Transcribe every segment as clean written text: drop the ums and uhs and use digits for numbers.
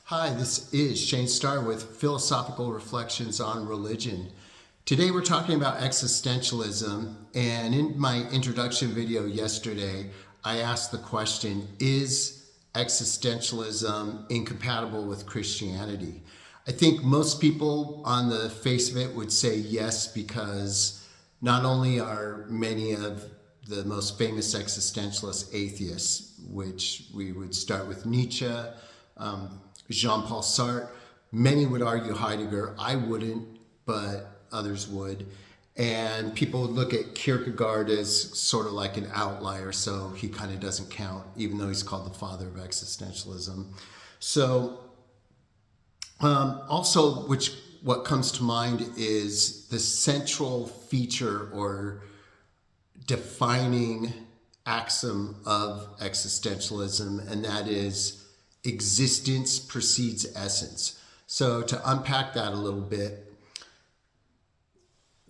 Hi, this is Shane Starr with Philosophical Reflections on Religion. Today we're talking about existentialism, and in my introduction video yesterday, I asked the question, is existentialism incompatible with Christianity? I think most people on the face of it would say yes, because not only are many of the most famous existentialist atheists, which we would start with Nietzsche, Jean-Paul Sartre, many would argue Heidegger. I wouldn't, but others would. And people would look at Kierkegaard as sort of like an outlier, so he kind of doesn't count, even though he's called the father of existentialism. So also, what comes to mind is the central feature or defining axiom of existentialism, and that is existence precedes essence. So to unpack that a little bit,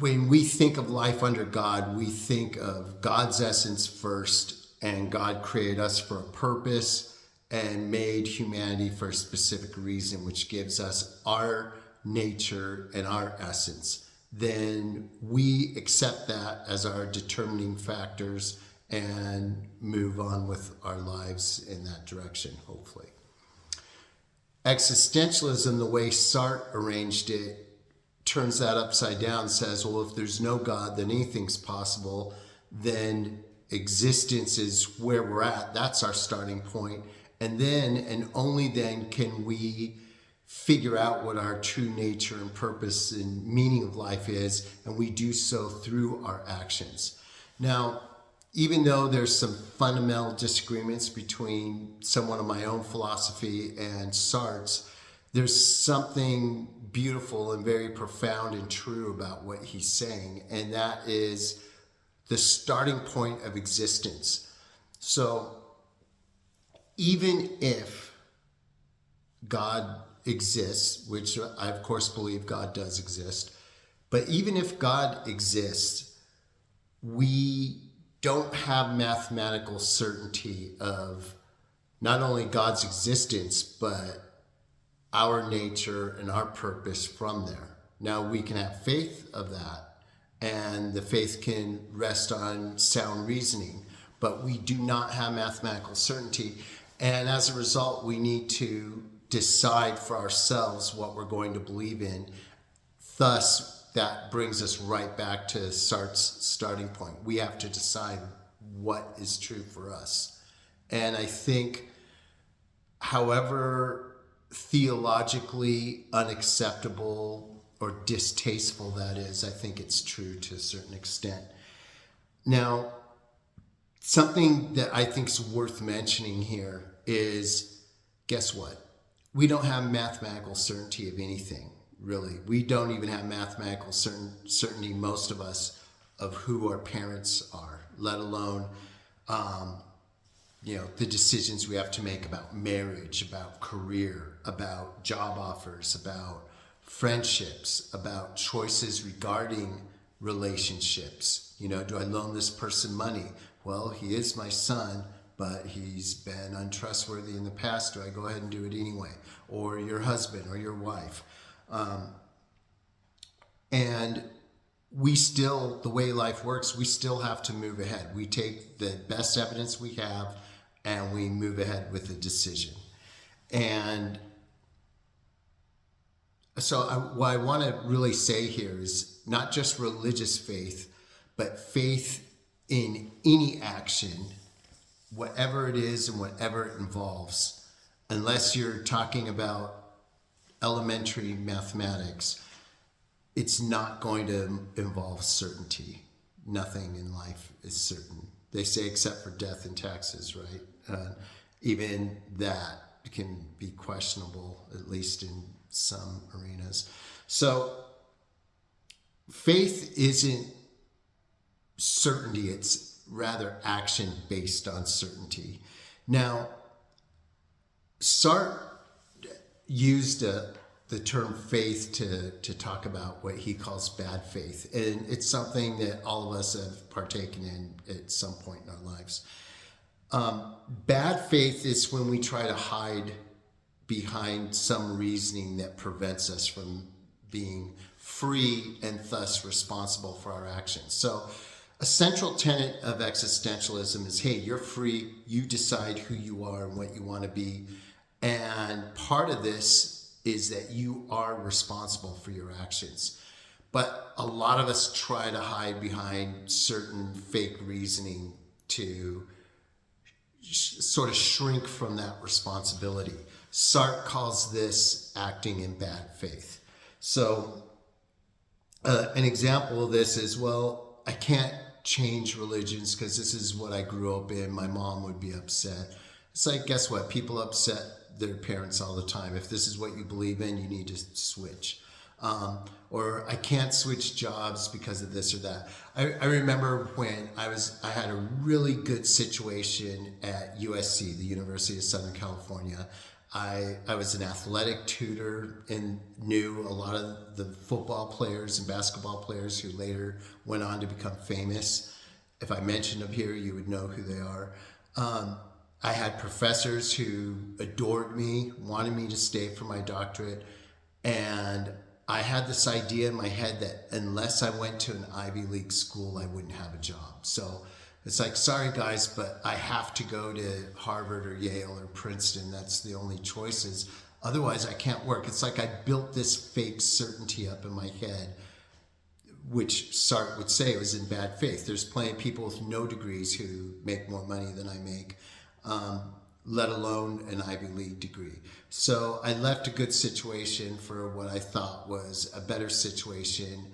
when we think of life under God, we think of God's essence first, and God created us for a purpose and made humanity for a specific reason, which gives us our nature and our essence. Then we accept that as our determining factors and move on with our lives in that direction, hopefully. Existentialism, the way Sartre arranged it, turns that upside down, says, well, if there's no God, then anything's possible. Then existence is where we're at. That's our starting point. And then, and only then, can we figure out what our true nature and purpose and meaning of life is, and we do so through our actions. Now, even though there's some fundamental disagreements between someone of my own philosophy and Sartre's, there's something beautiful and very profound and true about what he's saying, and that is the starting point of existence. So even if God exists, which I of course believe God does exist, but even if God exists, we don't have mathematical certainty of not only God's existence, but our nature and our purpose from there. Now, we can have faith of that, and the faith can rest on sound reasoning, but we do not have mathematical certainty. And as a result, we need to decide for ourselves what we're going to believe in. Thus, that brings us right back to Sartre's starting point. We have to decide what is true for us. And I think, however theologically unacceptable or distasteful that is, I think it's true to a certain extent. Now, something that I think is worth mentioning here is, guess what? We don't have mathematical certainty of anything, really. We don't even have mathematical certainty, most of us, of who our parents are, let alone the decisions we have to make about marriage, about career, about job offers, about friendships, about choices regarding relationships. Do I loan this person money? Well, he is my son, but he's been untrustworthy in the past. Do I go ahead and do it anyway? Or your husband or your wife. And we still, the way life works, we still have to move ahead. We take the best evidence we have and we move ahead with a decision. And so what I want to really say here is not just religious faith, but faith in any action, whatever it is and whatever it involves, unless you're talking about elementary mathematics, it's not going to involve certainty. Nothing in life is certain. They say except for death and taxes, right? Even that can be questionable, at least in some arenas. So faith isn't certainty, it's rather action based on certainty. Now, Sartre used the term faith to talk about what he calls bad faith. And it's something that all of us have partaken in at some point in our lives. Bad faith is when we try to hide behind some reasoning that prevents us from being free and thus responsible for our actions. So a central tenet of existentialism is, hey, you're free, you decide who you are and what you want to be. And part of this is that you are responsible for your actions. But a lot of us try to hide behind certain fake reasoning to sort of shrink from that responsibility. Sartre calls this acting in bad faith. So an example of this is, well, I can't change religions because this is what I grew up in. My mom would be upset. It's like, guess what? People upset their parents all the time. If this is what you believe in, you need to switch. Or I can't switch jobs because of this or that. I remember when I had a really good situation at USC, the University of Southern California. I was an athletic tutor and knew a lot of the football players and basketball players who later went on to become famous. If I mentioned them here, you would know who they are. I had professors who adored me, wanted me to stay for my doctorate, and I had this idea in my head that unless I went to an Ivy League school, I wouldn't have a job. So it's like, sorry guys, but I have to go to Harvard or Yale or Princeton. That's the only choices. Otherwise, I can't work. It's like I built this fake certainty up in my head, which Sartre would say was in bad faith. There's plenty of people with no degrees who make more money than I make, let alone an Ivy League degree. So I left a good situation for what I thought was a better situation,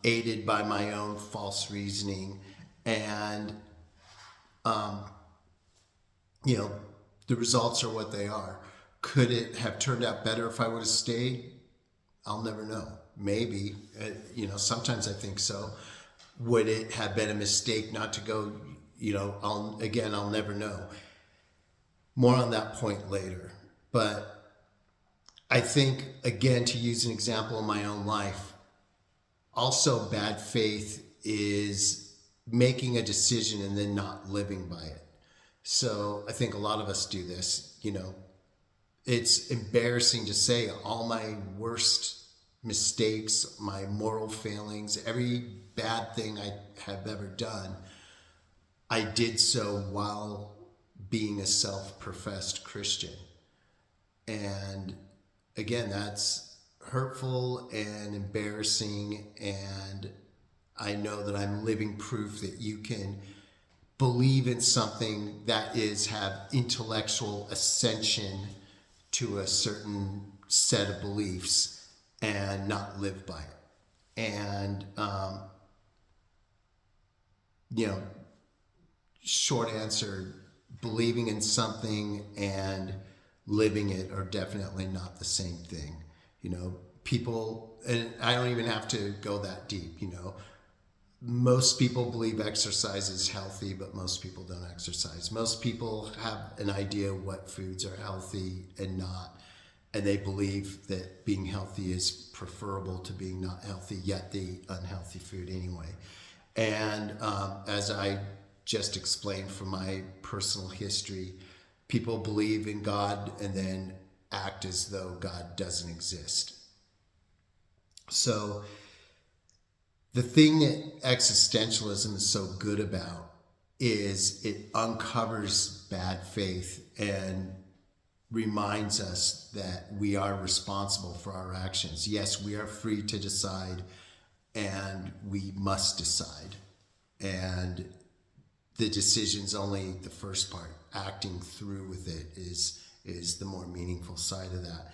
aided by my own false reasoning. And, the results are what they are. Could it have turned out better if I would have stayed? I'll never know. Maybe, sometimes I think so. Would it have been a mistake not to go? I'll never know. More on that point later. But I think, again, to use an example in my own life, also bad faith is making a decision and then not living by it. So I think a lot of us do this. It's embarrassing to say all my worst mistakes, my moral failings, every bad thing I have ever done, I did so while being a self-professed Christian. And again, that's hurtful and embarrassing, and I know that I'm living proof that you can believe in something that have intellectual ascension to a certain set of beliefs and not live by it. And, short answer, believing in something and living it are definitely not the same thing. People, and I don't even have to go that deep, most people believe exercise is healthy, but most people don't exercise. Most people have an idea what foods are healthy and not, and they believe that being healthy is preferable to being not healthy, yet the unhealthy food anyway. And as I just explained from my personal history, people believe in God and then act as though God doesn't exist. So the thing that existentialism is so good about is it uncovers bad faith and reminds us that we are responsible for our actions. Yes, we are free to decide, and we must decide. And the decision's only the first part. Acting through with it is the more meaningful side of that.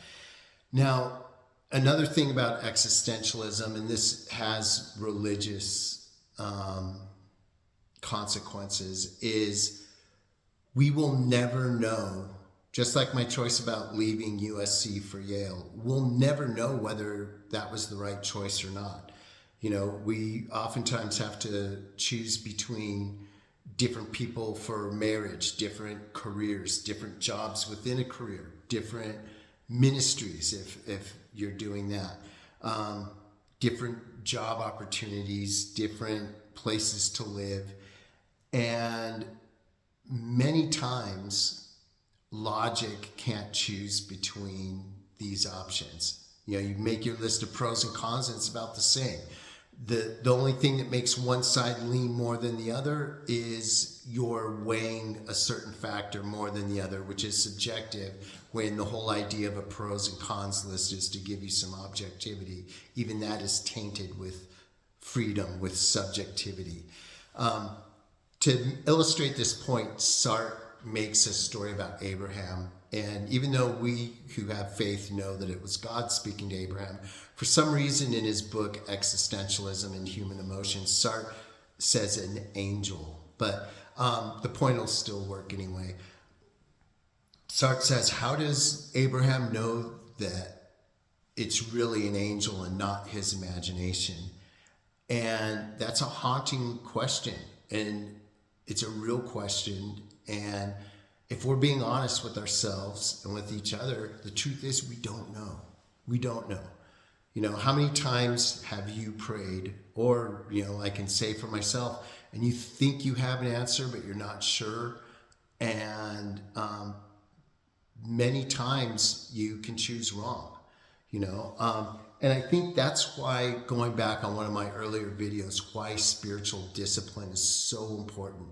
Now, another thing about existentialism, and this has religious consequences, is we will never know, just like my choice about leaving USC for Yale, we'll never know whether that was the right choice or not. We oftentimes have to choose between different people for marriage, different careers, different jobs within a career, different ministries if you're doing that, different job opportunities, different places to live. And many times logic can't choose between these options. You make your list of pros and cons, and it's about the same. The only thing that makes one side lean more than the other is you're weighing a certain factor more than the other, which is subjective, when the whole idea of a pros and cons list is to give you some objectivity. Even that is tainted with freedom, with subjectivity. To illustrate this point, Sartre makes a story about Abraham. And even though we who have faith know that it was God speaking to Abraham, for some reason in his book, Existentialism and Human Emotions, Sartre says an angel. But the point will still work anyway. Sartre says, how does Abraham know that it's really an angel and not his imagination? And that's a haunting question. And it's a real question. And if we're being honest with ourselves and with each other, the truth is we don't know. We don't know. How many times have you prayed, or, I can say for myself, and you think you have an answer, but you're not sure. And many times you can choose wrong, and I think that's why, going back on one of my earlier videos, why spiritual discipline is so important.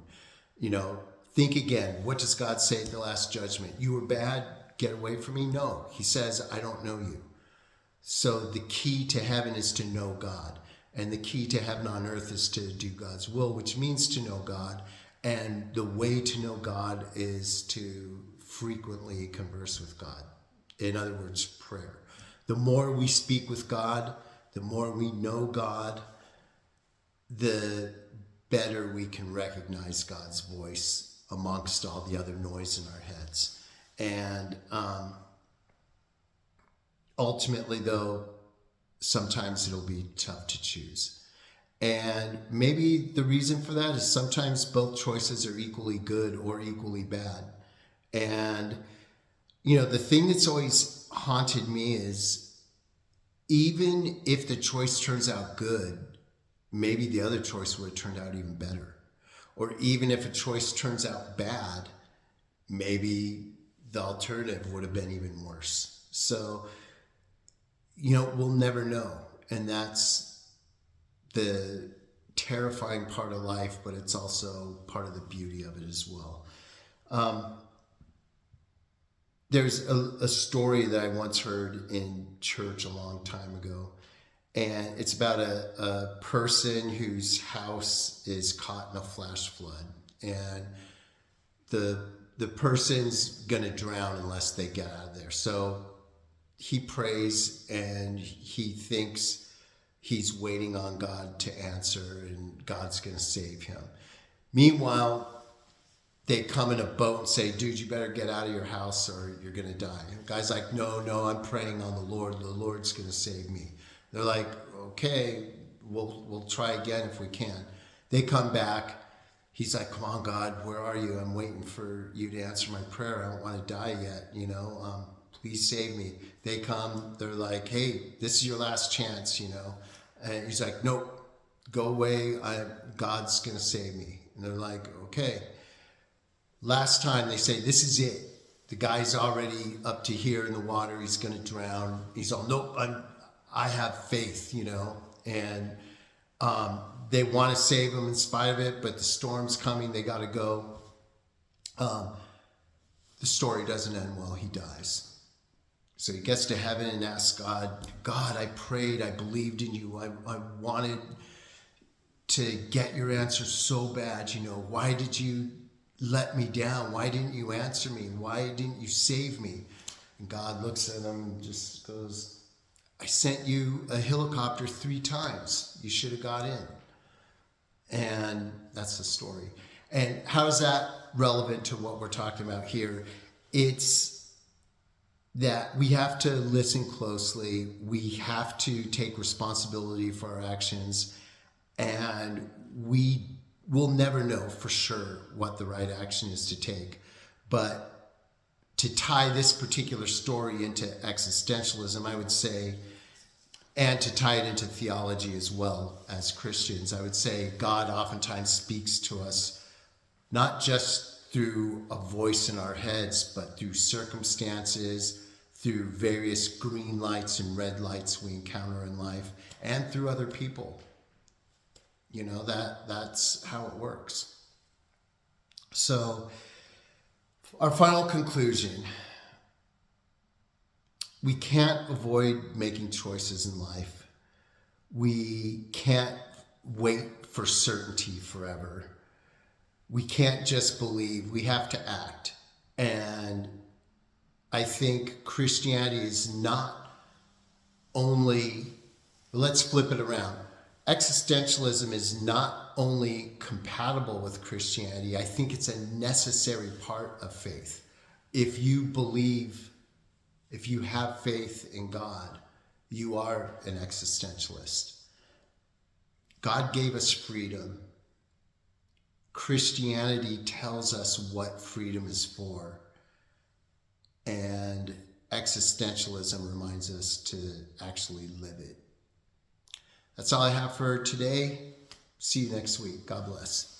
Think again, what does God say at the Last Judgment? You were bad, get away from me? No, he says, I don't know you. So the key to heaven is to know God. And the key to heaven on earth is to do God's will, which means to know God. And the way to know God is to frequently converse with God. In other words, prayer. The more we speak with God, the more we know God, the better we can recognize God's voice amongst all the other noise in our heads. And ultimately, though, sometimes it'll be tough to choose. And maybe the reason for that is sometimes both choices are equally good or equally bad. And, the thing that's always haunted me is, even if the choice turns out good, maybe the other choice would have turned out even better. Or even if a choice turns out bad, maybe the alternative would have been even worse. So, we'll never know. And that's the terrifying part of life, but it's also part of the beauty of it as well. There's a story that I once heard in church a long time ago. And it's about a person whose house is caught in a flash flood. And the person's going to drown unless they get out of there. So he prays and he thinks he's waiting on God to answer and God's going to save him. Meanwhile, they come in a boat and say, dude, you better get out of your house or you're going to die. And the guy's like, no, I'm praying on the Lord. The Lord's going to save me. They're like, okay, we'll try again if we can. They come back. He's like, come on, God, where are you? I'm waiting for you to answer my prayer. I don't want to die yet, please save me. They come, they're like, hey, this is your last chance, And he's like, nope, go away. God's going to save me. And they're like, okay. Last time they say, this is it. The guy's already up to here in the water. He's going to drown. He's all, nope, I have faith, and they want to save him in spite of it, but the storm's coming. They got to go. The story doesn't end well. He dies. So he gets to heaven and asks God, I prayed, I believed in you. I wanted to get your answer so bad. Why did you let me down? Why didn't you answer me? Why didn't you save me? And God looks at him and just goes, I sent you a helicopter 3 times. You should have got in. And that's the story. And how is that relevant to what we're talking about here? It's that we have to listen closely. We have to take responsibility for our actions. And we will never know for sure what the right action is to take. But to tie this particular story into existentialism, I would say, and to tie it into theology as well as Christians, I would say God oftentimes speaks to us, not just through a voice in our heads, but through circumstances, through various green lights and red lights we encounter in life, and through other people. You know, that's how it works. So, our final conclusion: we can't avoid making choices in life. We can't wait for certainty forever. We can't just believe, we have to act. And I think Christianity is not only, let's flip it around. Existentialism is not only compatible with Christianity, I think it's a necessary part of faith. If you believe, if you have faith in God, you are an existentialist. God gave us freedom. Christianity tells us what freedom is for. And existentialism reminds us to actually live it. That's all I have for today. See you next week. God bless.